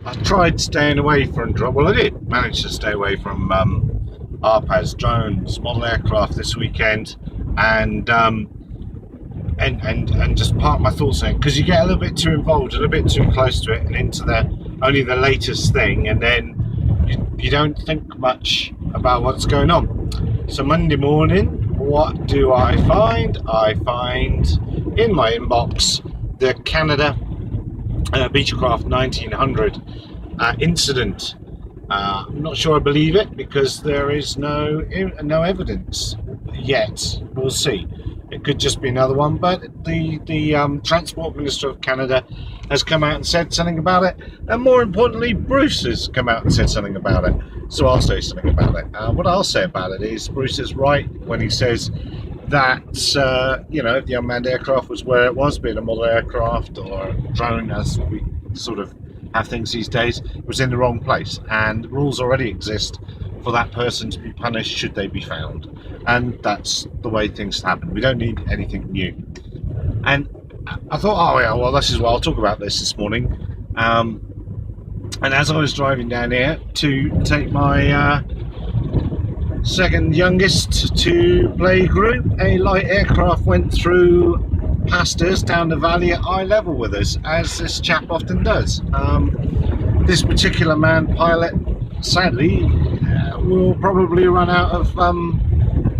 I tried staying away from, well, I did manage to stay away from AIRPROX drones, model aircraft this weekend, and just park my thoughts in, because you get a little bit too involved, a little bit too close to it, and into only the latest thing, and then you don't think much about what's going on. So Monday morning, what do I find? I find in my inbox the Canada Beechcraft 1900 incident. I'm not sure I believe it, because there is no evidence yet. We'll see. It could just be another one, but the Transport Minister of Canada has come out and said something about it, and more importantly, Bruce has come out and said something about it. So I'll say something about it. What I'll say about it is Bruce is right when he says that you know, if the unmanned aircraft was where it was, being a model aircraft or a drone, as we sort of have things these days, it was in the wrong place, and rules already exist for that person to be punished should they be found, and that's the way things happen. We don't need anything new. And I thought, oh yeah, well, this is what I'll talk about this morning. And as I was driving down here to take my second youngest to play group, a light aircraft went through past us down the valley at eye level with us, as this chap often does. This particular man pilot, sadly, will probably run out of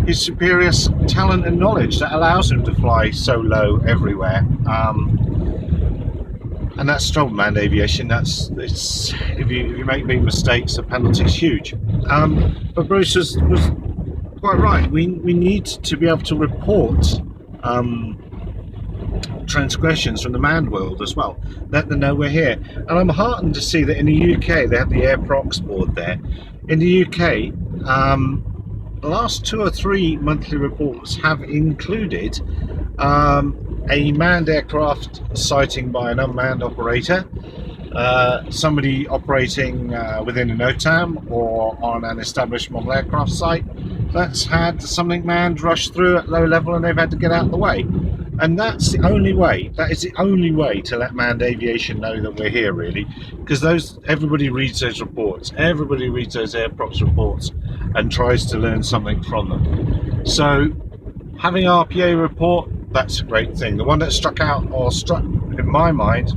his superior talent and knowledge that allows him to fly so low everywhere. And that's trouble, manned aviation. It's if you make big mistakes, the penalty's huge. But Bruce was quite right. We need to be able to report transgressions from the manned world as well. Let them know we're here. And I'm heartened to see that in the UK they have the AIRPROX board there. In the UK, the last 2 or 3 monthly reports have included a manned aircraft sighting by an unmanned operator, somebody operating within an OTAM or on an established model aircraft site that's had something manned rush through at low level and they've had to get out of the way. And that's the only way, that is the only way to let manned aviation know that we're here, really, because everybody reads those reports, everybody reads those AIRPROX reports and tries to learn something from them. So having RPA report, that's a great thing. The one that struck in my mind,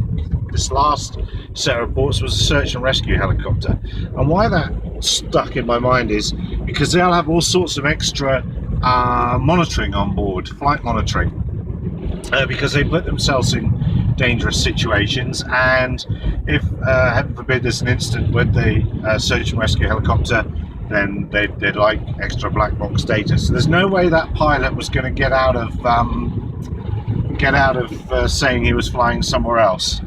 this last set of reports, was a search and rescue helicopter. And why that stuck in my mind is because they'll have all sorts of extra monitoring on board, flight monitoring, because they put themselves in dangerous situations, and if heaven forbid there's an incident with the search and rescue helicopter, then they'd like extra black box data. So there's no way that pilot was going to get out of saying he was flying somewhere else.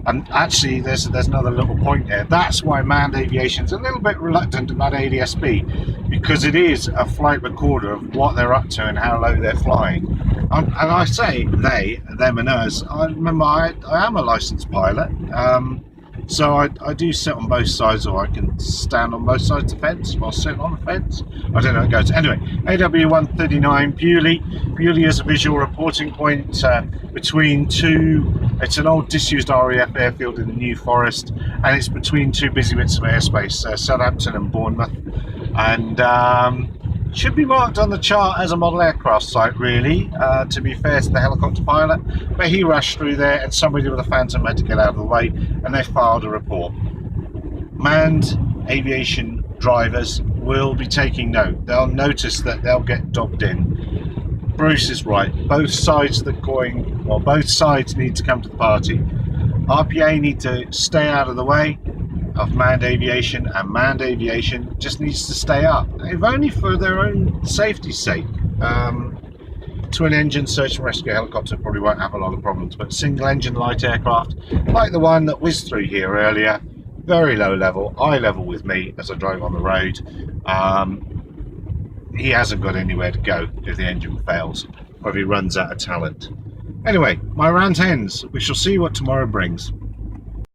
And actually there's another little point there. That's why manned aviation's a little bit reluctant about ADS-B, because it is a flight recorder of what they're up to and how low they're flying. And I say they, them and us. I remember I am a licensed pilot, so I do sit on both sides, or I can stand on both sides of the fence while sitting on the fence. I don't know how it goes. Anyway, AW139 Beaulieu is a visual reporting point between two. It's an old disused RAF airfield in the New Forest, and it's between two busy bits of airspace, Southampton and Bournemouth, and should be marked on the chart as a model aircraft site, really, to be fair to the helicopter pilot, but he rushed through there and somebody with a Phantom had to get out of the way, and they filed a report. Manned aviation drivers will be taking note. They'll notice that they'll get dobbed in. Bruce is right. Both sides of the coin, well, both sides need to come to the party. RPA need to stay out of the way of manned aviation, and manned aviation just needs to stay up, if only for their own safety's sake. Twin engine search and rescue helicopter probably won't have a lot of problems, but single engine light aircraft like the one that whizzed through here earlier, very low level, eye level with me as I drove on the road, he hasn't got anywhere to go if the engine fails or if he runs out of talent. Anyway, my rant ends. We shall see what tomorrow brings.